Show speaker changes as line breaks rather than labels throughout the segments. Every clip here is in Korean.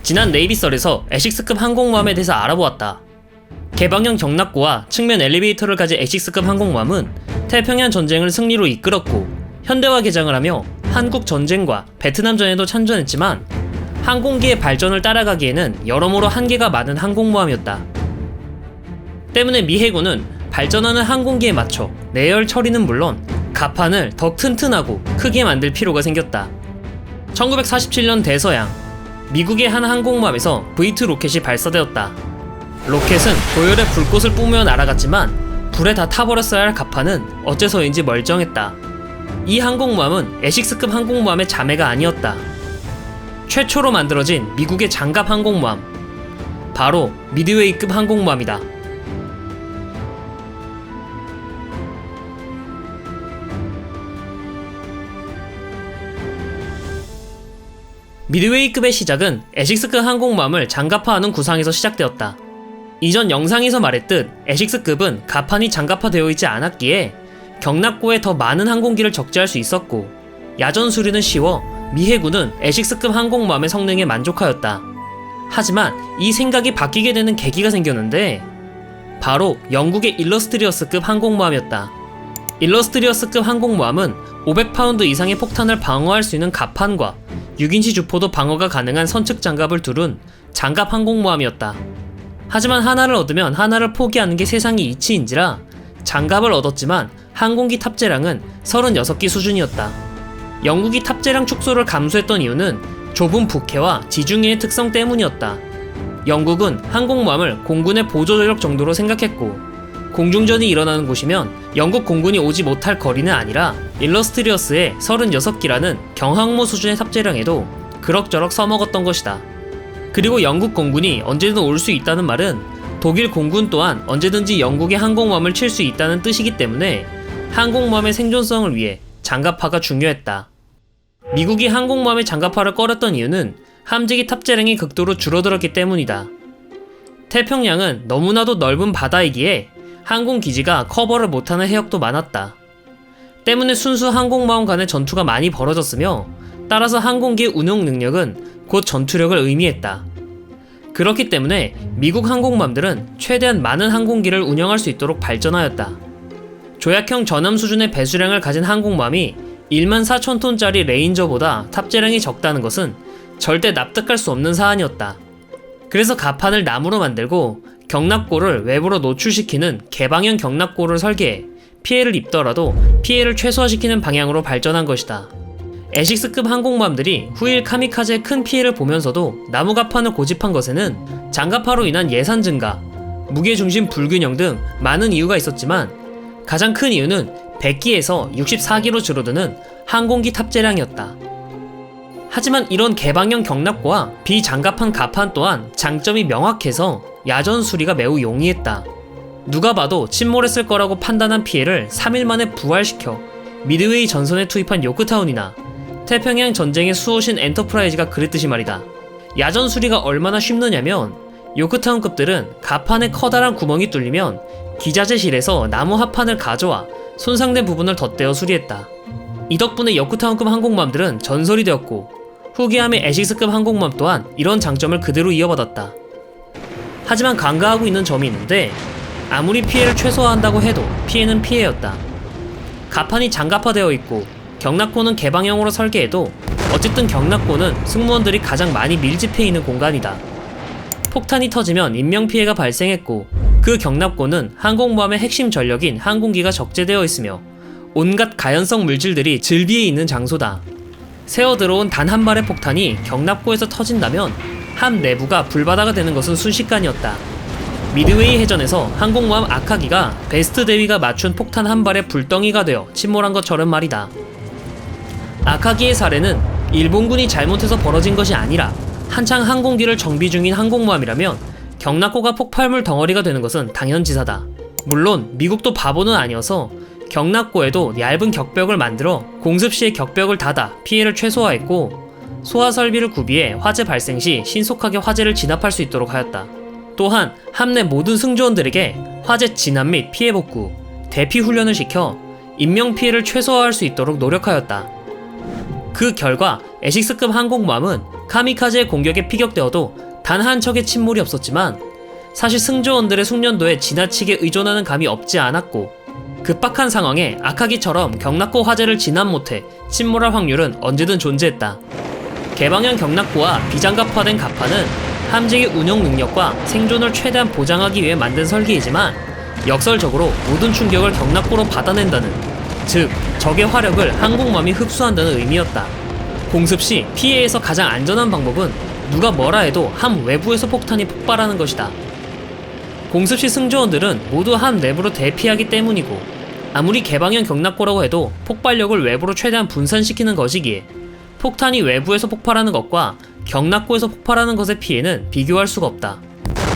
지난 네이비썰에서 에식스급 항공모함에 대해서 알아보았다. 개방형 경납고와 측면 엘리베이터를 가진 에식스급 항공모함은 태평양 전쟁을 승리로 이끌었고 현대화 개장을 하며 한국 전쟁과 베트남전에도 참전했지만 항공기의 발전을 따라가기에는 여러모로 한계가 많은 항공모함이었다. 때문에 미 해군은 발전하는 항공기에 맞춰 내열 처리는 물론 갑판을 더 튼튼하고 크게 만들 필요가 생겼다. 1947년 대서양, 미국의 한 항공모함에서 V2 로켓이 발사되었다. 로켓은 고열의 불꽃을 뿜으며 날아갔지만 불에 다 타버렸어야 할 갑판은 어째서인지 멀쩡했다. 이 항공모함은 에식스급 항공모함의 자매가 아니었다. 최초로 만들어진 미국의 장갑 항공모함, 바로 미드웨이급 항공모함이다. 미드웨이급의 시작은 에식스급 항공모함을 장갑화하는 구상에서 시작되었다. 이전 영상에서 말했듯 에식스급은 갑판이 장갑화되어 있지 않았기에 경납고에 더 많은 항공기를 적재할 수 있었고 야전 수리는 쉬워 미 해군은 에식스급 항공모함의 성능에 만족하였다. 하지만 이 생각이 바뀌게 되는 계기가 생겼는데 바로 영국의 일러스트리어스급 항공모함이었다. 일러스트리어스급 항공모함은 500파운드 이상의 폭탄을 방어할 수 있는 갑판과 6인치 주포도 방어가 가능한 선측 장갑을 두른 장갑 항공모함이었다. 하지만 하나를 얻으면 하나를 포기하는 게 세상의 이치인지라 장갑을 얻었지만 항공기 탑재량은 36기 수준이었다. 영국이 탑재량 축소를 감수했던 이유는 좁은 부캐와 지중해의 특성 때문이었다. 영국은 항공모함을 공군의 보조 전력 정도로 생각했고 공중전이 일어나는 곳이면 영국 공군이 오지 못할 거리는 아니라 일러스트리어스의 36기라는 경항모 수준의 탑재량에도 그럭저럭 써먹었던 것이다. 그리고 영국 공군이 언제든 올 수 있다는 말은 독일 공군 또한 언제든지 영국의 항공모함을 칠 수 있다는 뜻이기 때문에 항공모함의 생존성을 위해 장갑화가 중요했다. 미국이 항공모함의 장갑화를 꺼렸던 이유는 함재기 탑재량이 극도로 줄어들었기 때문이다. 태평양은 너무나도 넓은 바다이기에 항공기지가 커버를 못하는 해역도 많았다. 때문에 순수 항공모함 간의 전투가 많이 벌어졌으며 따라서 항공기의 운용 능력은 곧 전투력을 의미했다. 그렇기 때문에 미국 항공모함들은 최대한 많은 항공기를 운영할 수 있도록 발전하였다. 조약형 전함 수준의 배수량을 가진 항공모함이 14,000톤짜리 레인저보다 탑재량이 적다는 것은 절대 납득할 수 없는 사안이었다. 그래서 갑판을 나무로 만들고 경납고를 외부로 노출시키는 개방형 경납고를 설계해 피해를 입더라도 피해를 최소화시키는 방향으로 발전한 것이다. 에식스급 항공모함들이 후일 카미카제의 큰 피해를 보면서도 나무 갑판을 고집한 것에는 장갑화로 인한 예산 증가, 무게중심 불균형 등 많은 이유가 있었지만 가장 큰 이유는 100기에서 64기로 줄어드는 항공기 탑재량이었다. 하지만 이런 개방형 경납고와 비장갑한 갑판 또한 장점이 명확해서 야전 수리가 매우 용이했다. 누가 봐도 침몰했을 거라고 판단한 피해를 3일 만에 부활시켜 미드웨이 전선에 투입한 요크타운이나 태평양 전쟁의 수호신 엔터프라이즈가 그랬듯이 말이다. 야전 수리가 얼마나 쉽느냐면 요크타운급들은 갑판에 커다란 구멍이 뚫리면 기자재실에서 나무 합판을 가져와 손상된 부분을 덧대어 수리했다. 이 덕분에 요크타운급 항공모함들은 전설이 되었고 후기함의 에식스급 항공모함 또한 이런 장점을 그대로 이어받았다. 하지만 간과하고 있는 점이 있는데 아무리 피해를 최소화한다고 해도 피해는 피해였다. 갑판이 장갑화되어 있고 경납고는 개방형으로 설계해도 어쨌든 경납고는 승무원들이 가장 많이 밀집해 있는 공간이다. 폭탄이 터지면 인명피해가 발생했고 그 경납고는 항공모함의 핵심 전력인 항공기가 적재되어 있으며 온갖 가연성 물질들이 즐비해 있는 장소다. 새어 들어온 단 한 발의 폭탄이 경납고에서 터진다면 함 내부가 불바다가 되는 것은 순식간이었다. 미드웨이 해전에서 항공모함 아카기가 베스트 대위가 맞춘 폭탄 한 발의 불덩이가 되어 침몰한 것처럼 말이다. 아카기의 사례는 일본군이 잘못해서 벌어진 것이 아니라 한창 항공기를 정비 중인 항공모함이라면 경납고가 폭발물 덩어리가 되는 것은 당연지사다. 물론 미국도 바보는 아니어서 경납고에도 얇은 격벽을 만들어 공습 시에 격벽을 닫아 피해를 최소화했고 소화 설비를 구비해 화재 발생 시 신속하게 화재를 진압할 수 있도록 하였다. 또한 함내 모든 승조원들에게 화재 진압 및 피해 복구, 대피 훈련을 시켜 인명피해를 최소화할 수 있도록 노력하였다. 그 결과 에식스급 항공모함은 카미카제의 공격에 피격되어도 단 한 척의 침몰이 없었지만 사실 승조원들의 숙련도에 지나치게 의존하는 감이 없지 않았고 급박한 상황에 아카기처럼 경락고 화재를 진압 못해 침몰할 확률은 언제든 존재했다. 개방형 경락고와 비장갑화된 갑판은 함재의 운용 능력과 생존을 최대한 보장하기 위해 만든 설계이지만 역설적으로 모든 충격을 경락고로 받아낸다는, 즉 적의 화력을 항공모함이 흡수한다는 의미였다. 공습 시 피해에서 가장 안전한 방법은 누가 뭐라 해도 함 외부에서 폭탄이 폭발하는 것이다. 공습 시 승조원들은 모두 함 내부로 대피하기 때문이고 아무리 개방형 경락고라고 해도 폭발력을 외부로 최대한 분산시키는 것이기에 폭탄이 외부에서 폭발하는 것과 경락고에서 폭발하는 것의 피해는 비교할 수가 없다.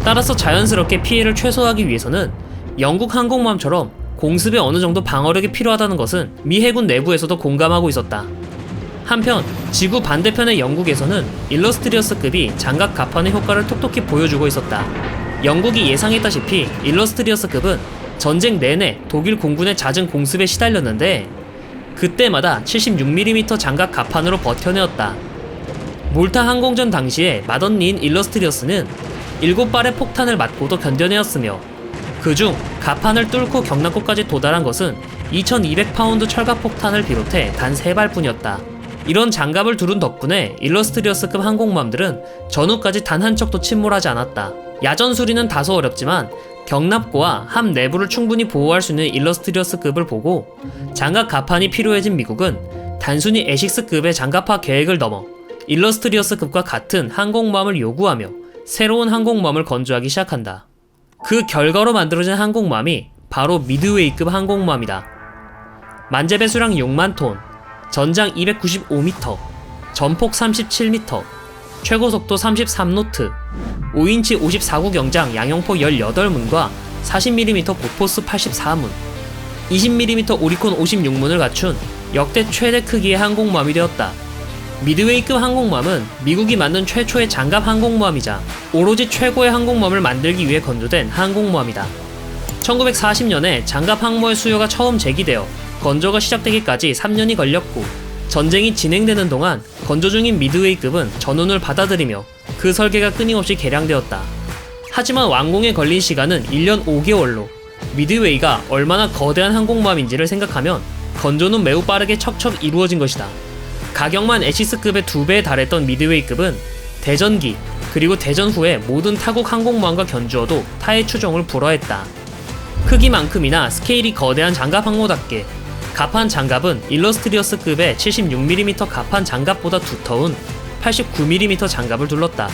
따라서 자연스럽게 피해를 최소화하기 위해서는 영국 항공모함처럼 공습에 어느 정도 방어력이 필요하다는 것은 미 해군 내부에서도 공감하고 있었다. 한편 지구 반대편의 영국에서는 일러스트리어스급이 장갑 갑판의 효과를 톡톡히 보여주고 있었다. 영국이 예상했다시피 일러스트리어스급은 전쟁 내내 독일 공군의 잦은 공습에 시달렸는데 그때마다 76mm 장갑 갑판으로 버텨내었다. 몰타 항공전 당시에 마던리인 일러스트리어스는 7발의 폭탄을 맞고도 견뎌내었으며 그중 갑판을 뚫고 경락고까지 도달한 것은 2200파운드 철갑 폭탄을 비롯해 단 3발뿐이었다. 이런 장갑을 두른 덕분에 일러스트리어스급 항공모함들은 전후까지 단 한 척도 침몰하지 않았다. 야전 수리는 다소 어렵지만 경납고와 함 내부를 충분히 보호할 수 있는 일러스트리어스급을 보고 장갑 갑판이 필요해진 미국은 단순히 에식스급의 장갑화 계획을 넘어 일러스트리어스급과 같은 항공모함을 요구하며 새로운 항공모함을 건조하기 시작한다. 그 결과로 만들어진 항공모함이 바로 미드웨이급 항공모함이다. 만재 배수량 6만 톤, 전장 295m, 전폭 37m, 최고 속도 33노트, 5인치 54구 경장 양용포 18문과 40mm 보포스 84문, 20mm 오리콘 56문을 갖춘 역대 최대 크기의 항공모함이 되었다. 미드웨이급 항공모함은 미국이 만든 최초의 장갑 항공모함이자 오로지 최고의 항공모함을 만들기 위해 건조된 항공모함이다. 1940년에 장갑 항모의 수요가 처음 제기되어 건조가 시작되기까지 3년이 걸렸고 전쟁이 진행되는 동안 건조 중인 미드웨이급은 전운을 받아들이며 그 설계가 끊임없이 개량되었다. 하지만 완공에 걸린 시간은 1년 5개월로 미드웨이가 얼마나 거대한 항공모함인지를 생각하면 건조는 매우 빠르게 척척 이루어진 것이다. 가격만 에시스급의 2배에 달했던 미드웨이급은 대전기 그리고 대전 후에 모든 타국 항공모함과 견주어도 타의 추종을 불허했다. 크기만큼이나 스케일이 거대한 장갑 항모답게 갑판 장갑은 일러스트리어스급의 76mm 갑판 장갑보다 두터운 89mm 장갑을 둘렀다.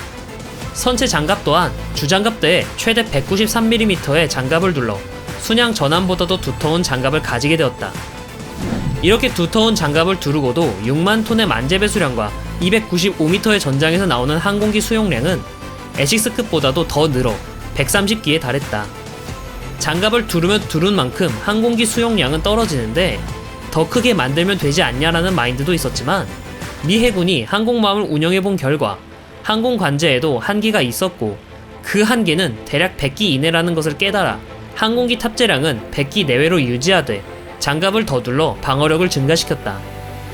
선체 장갑 또한 주장갑대에 최대 193mm의 장갑을 둘러 순양 전함보다도 두터운 장갑을 가지게 되었다. 이렇게 두터운 장갑을 두르고도 6만 톤의 만재 배수량과 295m의 전장에서 나오는 항공기 수용량은 에식스급보다도 더 늘어 130기에 달했다. 장갑을 두르면 두른 만큼 항공기 수용량은 떨어지는데 더 크게 만들면 되지 않냐라는 마인드도 있었지만 미 해군이 항공모함을 운영해본 결과 항공 관제에도 한계가 있었고 그 한계는 대략 100기 이내라는 것을 깨달아 항공기 탑재량은 100기 내외로 유지하되 장갑을 더 둘러 방어력을 증가시켰다.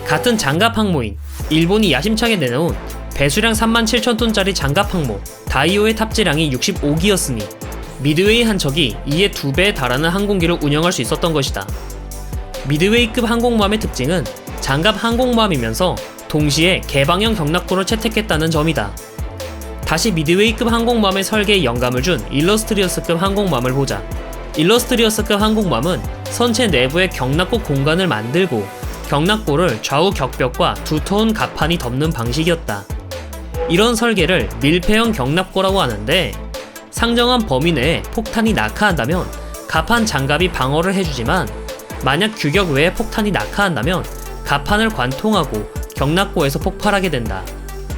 같은 장갑 항모인 일본이 야심차게 내놓은 배수량 37,000톤짜리 장갑 항모 다이오의 탑재량이 65기였으니 미드웨이 한 척이 이에 2배에 달하는 항공기를 운영할 수 있었던 것이다. 미드웨이급 항공모함의 특징은 장갑 항공모함이면서 동시에 개방형 경락고를 채택했다는 점이다. 다시 미드웨이급 항공모함의 설계에 영감을 준 일러스트리어스급 항공모함을 보자. 일러스트리어스급 항공모함은 선체 내부에 경락고 공간을 만들고 경락고를 좌우 격벽과 두터운 갑판이 덮는 방식이었다. 이런 설계를 밀폐형 경락고라고 하는데 상정한 범위 내에 폭탄이 낙하한다면 갑판 장갑이 방어를 해주지만 만약 규격 외에 폭탄이 낙하한다면 갑판을 관통하고 경락고에서 폭발하게 된다.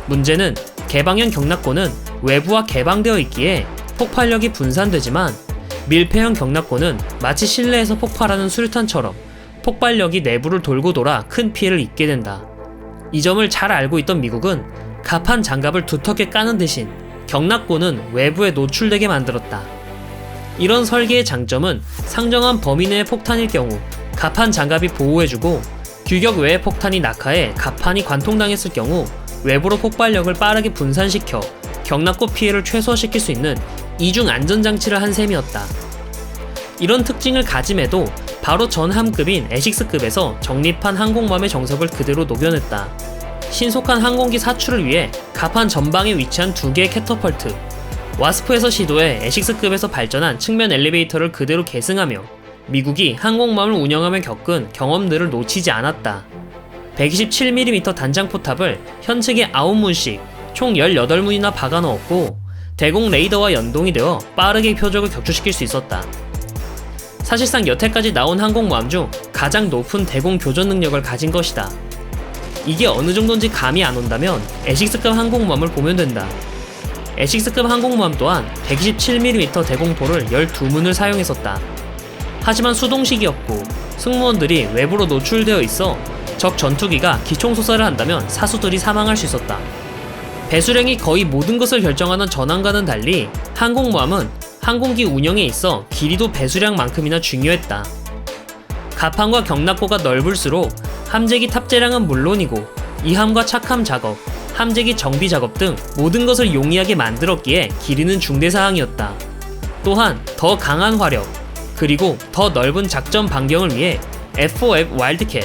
문제는 개방형 경락고는 외부와 개방되어 있기에 폭발력이 분산되지만 밀폐형 경락고는 마치 실내에서 폭발하는 수류탄처럼 폭발력이 내부를 돌고 돌아 큰 피해를 입게 된다. 이 점을 잘 알고 있던 미국은 갑판 장갑을 두텁게 까는 대신 경락고는 외부에 노출되게 만들었다. 이런 설계의 장점은 상정한 범위 내의 폭탄일 경우 갑판 장갑이 보호해주고 규격 외의 폭탄이 낙하해 갑판이 관통당했을 경우 외부로 폭발력을 빠르게 분산시켜 경납고 피해를 최소화시킬 수 있는 이중 안전장치를 한 셈이었다. 이런 특징을 가짐에도 바로 전함급인 에식스급에서 정립한 항공모함의 정석을 그대로 녹여냈다. 신속한 항공기 사출을 위해 갑판 전방에 위치한 2개의 캐터펄트, 와스프에서 시도해 에식스급에서 발전한 측면 엘리베이터를 그대로 계승하며 미국이 항공모함을 운영하며 겪은 경험들을 놓치지 않았다. 127mm 단장 포탑을 현측에 9문씩 총 18문이나 박아 넣었고 대공 레이더와 연동이 되어 빠르게 표적을 격추시킬 수 있었다. 사실상 여태까지 나온 항공모함 중 가장 높은 대공 교전 능력을 가진 것이다. 이게 어느 정도인지 감이 안 온다면 에식스급 항공모함을 보면 된다. 에식스급 항공모함 또한 127mm 대공포를 12문을 사용했었다. 하지만 수동식이었고 승무원들이 외부로 노출되어 있어 적 전투기가 기총소사를 한다면 사수들이 사망할 수 있었다. 배수량이 거의 모든 것을 결정하는 전함과는 달리 항공모함은 항공기 운영에 있어 길이도 배수량만큼이나 중요했다. 갑판과 경납고가 넓을수록 함재기 탑재량은 물론이고 이함과 착함 작업, 함재기 정비 작업 등 모든 것을 용이하게 만들었기에 길이는 중대사항이었다. 또한 더 강한 화력, 그리고 더 넓은 작전 반경을 위해 F4F 와일드캣,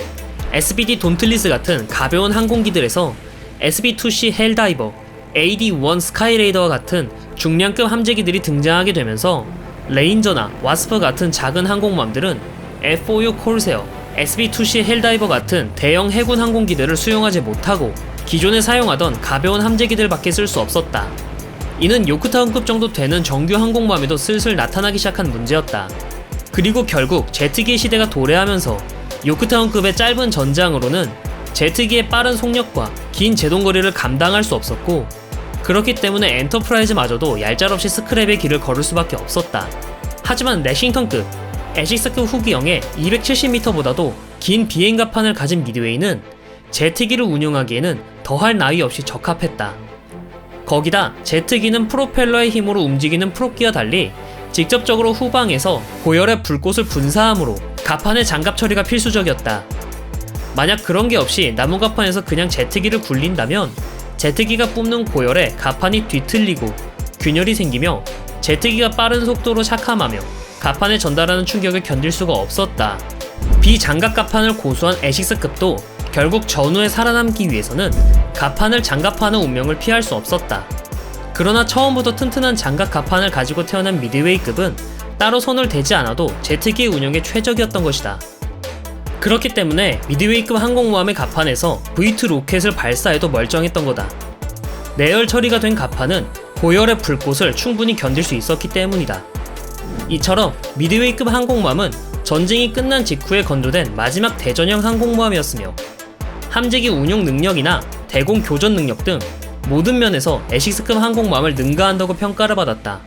SBD 돈틀리스 같은 가벼운 항공기들에서 SB2C 헬다이버, AD1 스카이레이더와 같은 중량급 함재기들이 등장하게 되면서 레인저나 와스프 같은 작은 항공모함들은 F5U 콜세어, SB2C 헬다이버 같은 대형 해군 항공기들을 수용하지 못하고 기존에 사용하던 가벼운 함재기들밖에 쓸 수 없었다. 이는 요크타운급 정도 되는 정규 항공모함에도 슬슬 나타나기 시작한 문제였다. 그리고 결국 제트기의 시대가 도래하면서 요크타운급의 짧은 전장으로는 제트기의 빠른 속력과 긴 제동거리를 감당할 수 없었고 그렇기 때문에 엔터프라이즈마저도 얄짤없이 스크랩의 길을 걸을 수밖에 없었다. 하지만 래싱턴급, 에식스급 후기형의 270m보다도 긴 비행갑판을 가진 미드웨이는 제트기를 운용하기에는 더할 나위 없이 적합했다. 거기다 제트기는 프로펠러의 힘으로 움직이는 프롭기와 달리 직접적으로 후방에서 고열의 불꽃을 분사하므로 갑판의 장갑 처리가 필수적이었다. 만약 그런 게 없이 나무 갑판에서 그냥 제트기를 굴린다면 제트기가 뿜는 고열에 갑판이 뒤틀리고 균열이 생기며 제트기가 빠른 속도로 착함하며 갑판에 전달하는 충격을 견딜 수가 없었다. 비장갑 갑판을 고수한 에식스급도 결국 전후에 살아남기 위해서는 갑판을 장갑하는 운명을 피할 수 없었다. 그러나 처음부터 튼튼한 장갑 갑판을 가지고 태어난 미드웨이급은 따로 손을 대지 않아도 제트기의 운영에 최적이었던 것이다. 그렇기 때문에 미드웨이급 항공모함의 갑판에서 V2 로켓을 발사해도 멀쩡했던 거다. 내열 처리가 된 갑판은 고열의 불꽃을 충분히 견딜 수 있었기 때문이다. 이처럼 미드웨이급 항공모함은 전쟁이 끝난 직후에 건조된 마지막 대전형 항공모함이었으며 함재기 운용 능력이나 대공 교전 능력 등 모든 면에서 에식스급 항공모함을 능가한다고 평가를 받았다.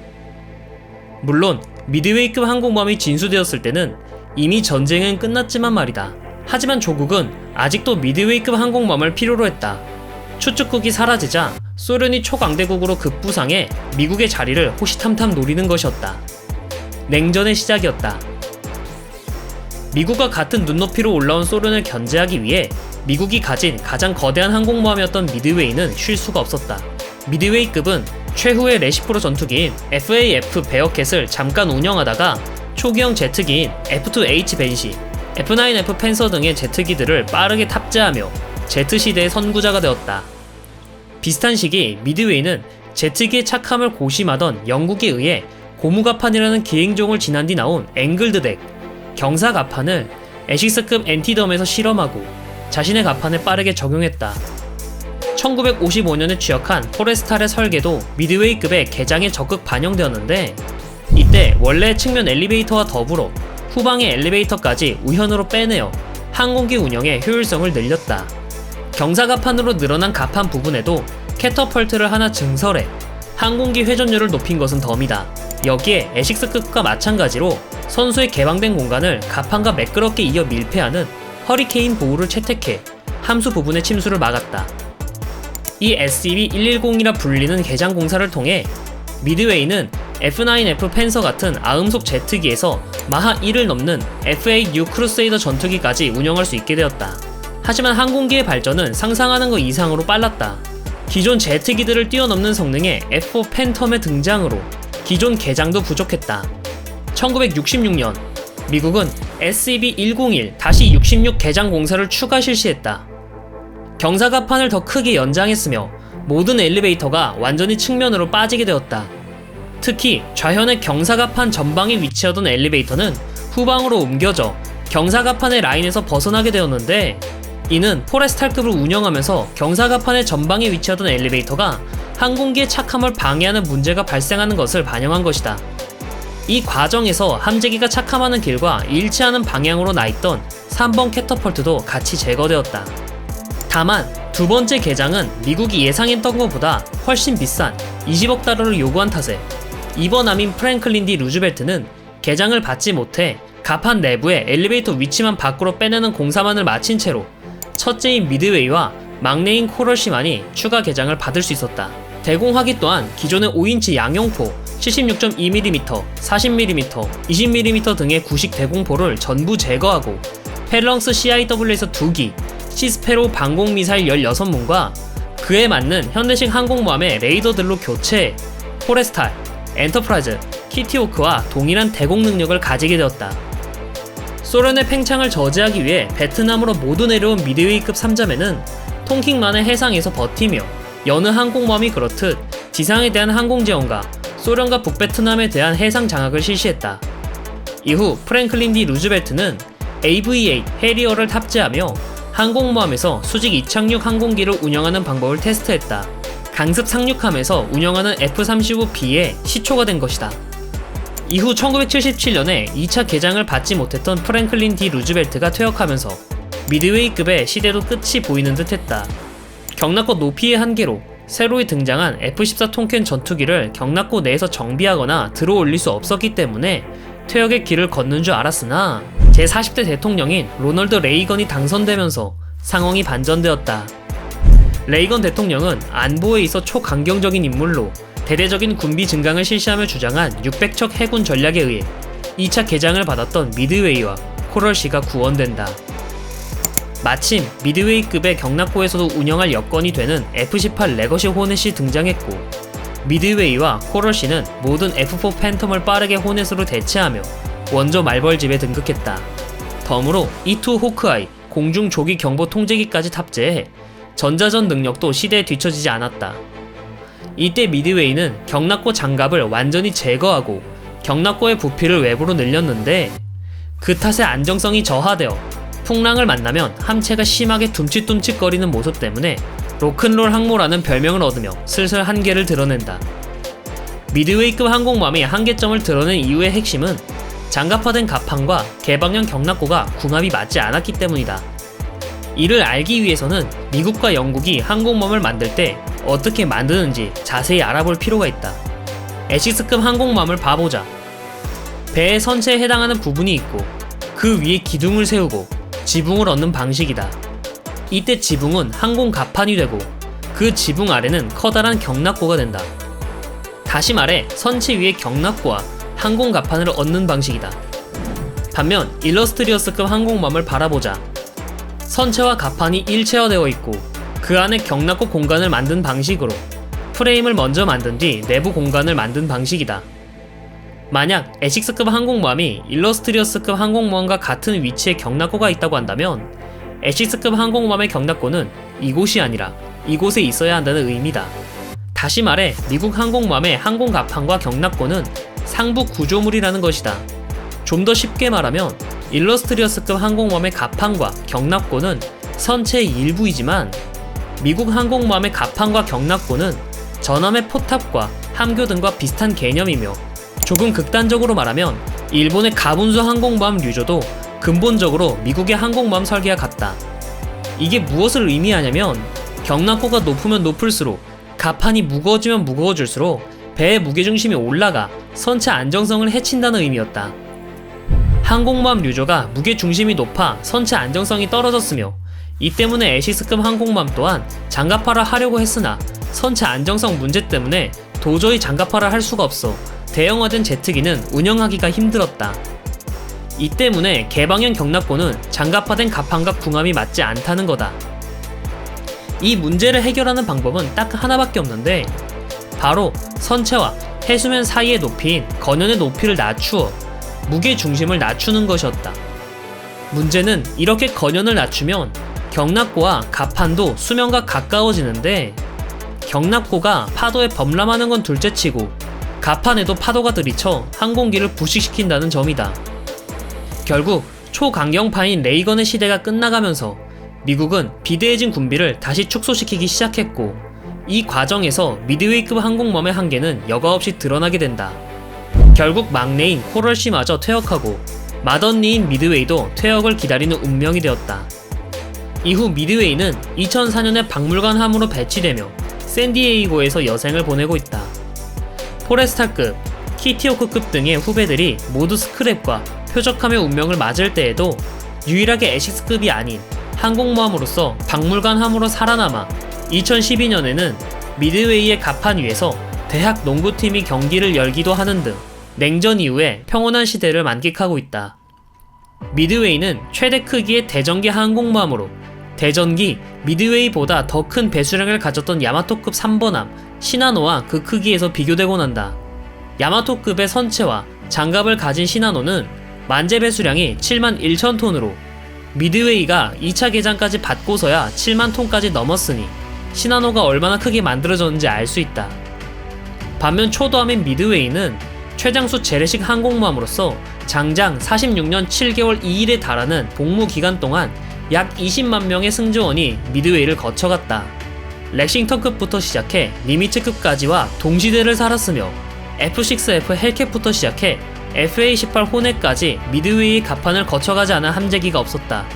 물론 미드웨이급 항공모함이 진수되었을 때는 이미 전쟁은 끝났지만 말이다. 하지만 조국은 아직도 미드웨이급 항공모함을 필요로 했다. 추축국이 사라지자 소련이 초강대국으로 급부상해 미국의 자리를 호시탐탐 노리는 것이었다. 냉전의 시작이었다. 미국과 같은 눈높이로 올라온 소련을 견제하기 위해 미국이 가진 가장 거대한 항공모함이었던 미드웨이는 쉴 수가 없었다. 미드웨이급은 최후의 레시프로 전투기인 FAF 베어캣을 잠깐 운영하다가 초기형 제트기인 F2H 벤시, F9F 펜서 등의 제트기들을 빠르게 탑재하며 제트 시대의 선구자가 되었다. 비슷한 시기 미드웨이는 제트기의 착함을 고심하던 영국에 의해 고무갑판이라는 기행종을 지난 뒤 나온 앵글드 덱, 경사갑판을 에식스급 엔티덤에서 실험하고 자신의 갑판에 빠르게 적용했다. 1955년에 취역한 포레스탈의 설계도 미드웨이급의 개장에 적극 반영되었는데 이때 원래 측면 엘리베이터와 더불어 후방의 엘리베이터까지 우현으로 빼내어 항공기 운영의 효율성을 늘렸다. 경사갑판으로 늘어난 갑판 부분에도 캐터펄트를 하나 증설해 항공기 회전율을 높인 것은 덤이다. 여기에 에식스급과 마찬가지로 선수의 개방된 공간을 갑판과 매끄럽게 이어 밀폐하는 허리케인 보호를 채택해 함수 부분의 침수를 막았다. 이 SCB-110이라 불리는 개장 공사를 통해 미드웨이는 F9F 펜서 같은 아음속 제트기에서 마하 1을 넘는 FA 뉴 크루세이더 전투기까지 운영할 수 있게 되었다. 하지만 항공기의 발전은 상상하는 것 이상으로 빨랐다. 기존 제트기들을 뛰어넘는 성능의 F4 팬텀의 등장으로 기존 개장도 부족했다. 1966년 미국은 SCB-101-66 개장 공사를 추가 실시했다. 경사갑판을 더 크게 연장했으며 모든 엘리베이터가 완전히 측면으로 빠지게 되었다. 특히 좌현의 경사갑판 전방에 위치하던 엘리베이터는 후방으로 옮겨져 경사갑판의 라인에서 벗어나게 되었는데, 이는 포레스탈급을 운영하면서 경사갑판의 전방에 위치하던 엘리베이터가 항공기의 착함을 방해하는 문제가 발생하는 것을 반영한 것이다. 이 과정에서 함재기가 착함하는 길과 일치하는 방향으로 나있던 3번 캐터펄트도 같이 제거되었다. 다만 두 번째 개장은 미국이 예상했던 것보다 훨씬 비싼 20억 달러를 요구한 탓에 이번 함인 프랭클린 D 루즈벨트는 개장을 받지 못해 갑판 내부의 엘리베이터 위치만 밖으로 빼내는 공사만을 마친 채로 첫째인 미드웨이와 막내인 코럴시만이 추가 개장을 받을 수 있었다. 대공화기 또한 기존의 5인치 양용포 76.2mm, 40mm, 20mm 등의 구식 대공포를 전부 제거하고 펠렁스 CIW에서 2기, 시스페로 방공미사일 16문과 그에 맞는 현대식 항공모함의 레이더들로 교체해 포레스탈, 엔터프라이즈, 키티호크와 동일한 대공 능력을 가지게 되었다. 소련의 팽창을 저지하기 위해 베트남으로 모두 내려온 미드웨이급 3자매는 통킹만의 해상에서 버티며 여느 항공모함이 그렇듯 지상에 대한 항공지원과 소련과 북베트남에 대한 해상 장악을 실시했다. 이후 프랭클린 D 루즈벨트는 AV-8 해리어를 탑재하며 항공모함에서 수직 이착륙 항공기를 운영하는 방법을 테스트했다. 강습 상륙함에서 운영하는 F-35B의 시초가 된 것이다. 이후 1977년에 2차 개장을 받지 못했던 프랭클린 D 루즈벨트가 퇴역하면서 미드웨이급의 시대도 끝이 보이는 듯 했다. 경납고 높이의 한계로 새로이 등장한 F-14 통캔 전투기를 경납고 내에서 정비하거나 들어올릴 수 없었기 때문에 퇴역의 길을 걷는 줄 알았으나 제40대 대통령인 로널드 레이건이 당선되면서 상황이 반전되었다. 레이건 대통령은 안보에 있어 초강경적인 인물로 대대적인 군비 증강을 실시하며 주장한 600척 해군 전략에 의해 2차 개장을 받았던 미드웨이와 코럴시가 구원된다. 마침 미드웨이급의 경납고에서도 운영할 여건이 되는 F-18 레거시 호넷이 등장했고, 미드웨이와 코럴시는 모든 F-4 팬텀을 빠르게 호넷으로 대체하며 원조 말벌집에 등극했다. 덤으로 E-2 호크아이 공중 조기 경보 통제기까지 탑재해 전자전 능력도 시대에 뒤처지지 않았다. 이때 미드웨이는 경납고 장갑을 완전히 제거하고 경납고의 부피를 외부로 늘렸는데, 그 탓에 안정성이 저하되어 풍랑을 만나면 함체가 심하게 둠칫둠칫거리는 모습 때문에 로큰롤 항모라는 별명을 얻으며 슬슬 한계를 드러낸다. 미드웨이급 항공모함이 한계점을 드러낸 이유의 핵심은 장갑화된 갑판과 개방형 경납고가 궁합이 맞지 않았기 때문이다. 이를 알기 위해서는 미국과 영국이 항공모함을 만들 때 어떻게 만드는지 자세히 알아볼 필요가 있다. 에식스급 항공모함을 봐보자. 배의 선체에 해당하는 부분이 있고 그 위에 기둥을 세우고 지붕을 얻는 방식이다. 이때 지붕은 항공 갑판이 되고 그 지붕 아래는 커다란 경납고가 된다. 다시 말해 선체 위에 경납고와 항공 갑판을 얻는 방식이다. 반면 일러스트리어스급 항공모함을 바라보자. 선체와 갑판이 일체화되어 있고 그 안에 경납고 공간을 만든 방식으로 프레임을 먼저 만든 뒤 내부 공간을 만든 방식이다. 만약 에식스급 항공모함이 일러스트리어스급 항공모함과 같은 위치에 경납고가 있다고 한다면 에식스급 항공모함의 경납고는 이곳이 아니라 이곳에 있어야 한다는 의미다. 다시 말해 미국 항공모함의 항공 갑판과 경납고는 상부 구조물이라는 것이다. 좀 더 쉽게 말하면 일러스트리어스급 항공모함의 갑판과 경납고는 선체의 일부이지만 미국 항공모함의 갑판과 경납고는 전함의 포탑과 함교 등과 비슷한 개념이며, 조금 극단적으로 말하면 일본의 가분수 항공모함 류조도 근본적으로 미국의 항공모함 설계와 같다. 이게 무엇을 의미하냐면 경납고가 높으면 높을수록 갑판이 무거워지면 무거워질수록 배의 무게중심이 올라가 선체 안정성을 해친다는 의미였다. 항공모함 류조가 무게중심이 높아 선체 안정성이 떨어졌으며, 이 때문에 에시스급 항공모함 또한 장갑화를 하려고 했으나 선체 안정성 문제 때문에 도저히 장갑화를 할 수가 없어 대형화된 제트기는 운영하기가 힘들었다. 이 때문에 개방형 경납고는 장갑화된 갑판과 궁합이 맞지 않다는 거다. 이 문제를 해결하는 방법은 딱 하나밖에 없는데 바로 선체와 해수면 사이의 높이인 건연의 높이를 낮추어 무게 중심을 낮추는 것이었다. 문제는 이렇게 건연을 낮추면 경납고와 갑판도 수면과 가까워지는데 경납고가 파도에 범람하는 건 둘째치고 갑판에도 파도가 들이쳐 항공기를 부식시킨다는 점이다. 결국 초강경파인 레이건의 시대가 끝나가면서 미국은 비대해진 군비를 다시 축소시키기 시작했고 이 과정에서 미드웨이급 항공모함의 한계는 여과없이 드러나게 된다. 결국 막내인 코럴씨마저 퇴역하고 맏언니인 미드웨이도 퇴역을 기다리는 운명이 되었다. 이후 미드웨이는 2004년에 박물관함으로 배치되며 샌디에이고에서 여생을 보내고 있다. 포레스타급, 키티오크급 등의 후배들이 모두 스크랩과 표적함의 운명을 맞을 때에도 유일하게 에식스급이 아닌 항공모함으로서 박물관함으로 살아남아 2012년에는 미드웨이의 갑판 위에서 대학 농구팀이 경기를 열기도 하는 등 냉전 이후에 평온한 시대를 만끽하고 있다. 미드웨이는 최대 크기의 대전기 항공모함으로 대전기 미드웨이보다 더 큰 배수량을 가졌던 야마토급 3번함 시나노와 그 크기에서 비교되곤 한다. 야마토급의 선체와 장갑을 가진 시나노는 만재 배수량이 7만 1천 톤으로 미드웨이가 2차 개장까지 받고서야 7만 톤까지 넘었으니 시나노가 얼마나 크게 만들어졌는지 알 수 있다. 반면 초도함인 미드웨이는 최장수 재래식 항공모함으로서 장장 46년 7개월 2일에 달하는 복무 기간 동안 약 20만 명의 승조원이 미드웨이를 거쳐갔다. 렉싱턴급부터 시작해 니미츠급까지와 동시대를 살았으며 F6F 헬캣부터 시작해 FA-18 호넷까지 미드웨이의 갑판을 거쳐가지 않은 함재기가 없었다.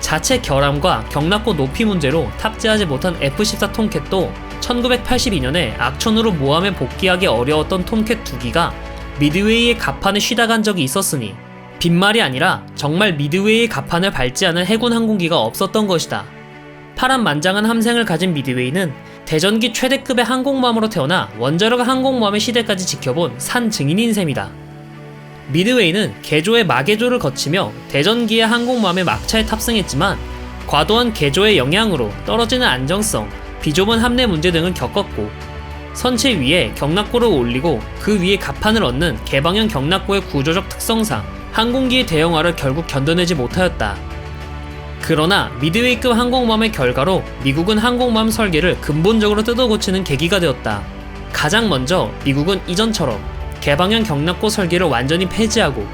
자체 결함과 경납고 높이 문제로 탑재하지 못한 F-14 톰캣도 1982년에 악천후로 모함에 복귀하기 어려웠던 톰캣 2기가 미드웨이의 갑판에 쉬다 간 적이 있었으니 빈말이 아니라 정말 미드웨이의 갑판을 밟지 않은 해군 항공기가 없었던 것이다. 파란만장한 함생을 가진 미드웨이는 대전기 최대급의 항공모함으로 태어나 원자력 항공모함의 시대까지 지켜본 산 증인인 셈이다. 미드웨이는 개조의 마개조를 거치며 대전기의 항공모함의 막차에 탑승했지만 과도한 개조의 영향으로 떨어지는 안정성, 비좁은 함내 문제 등을 겪었고 선체 위에 경납고를 올리고 그 위에 갑판을 얹는 개방형 경납고의 구조적 특성상 항공기의 대형화를 결국 견뎌내지 못하였다. 그러나 미드웨이급 항공모함의 결과로 미국은 항공모함 설계를 근본적으로 뜯어고치는 계기가 되었다. 가장 먼저 미국은 이전처럼 개방형 경납고 설계를 완전히 폐지하고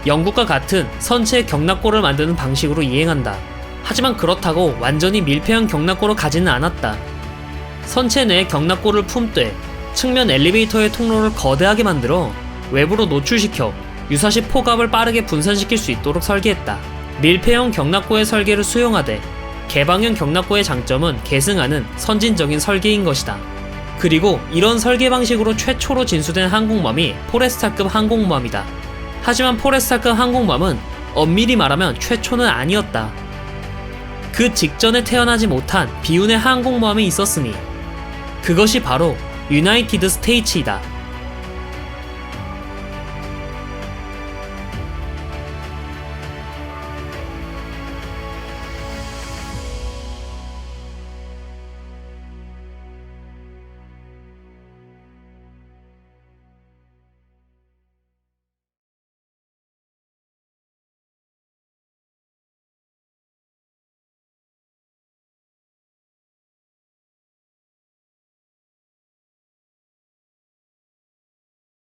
영국과 같은 선체의 경납고를 만드는 방식으로 이행한다. 하지만 그렇다고 완전히 밀폐형 경납고로 가지는 않았다. 선체 내에 경납고를 품되 측면 엘리베이터의 통로를 거대하게 만들어 외부로 노출시켜 유사시 포갑을 빠르게 분산시킬 수 있도록 설계했다. 밀폐형 경납고의 설계를 수용하되 개방형 경납고의 장점은 계승하는 선진적인 설계인 것이다. 그리고 이런 설계 방식으로 최초로 진수된 항공모함이 포레스타급 항공모함이다. 하지만 포레스타급 항공모함은 엄밀히 말하면 최초는 아니었다. 그 직전에 태어나지 못한 비운의 항공모함이 있었으니 그것이 바로 유나이티드 스테이츠이다.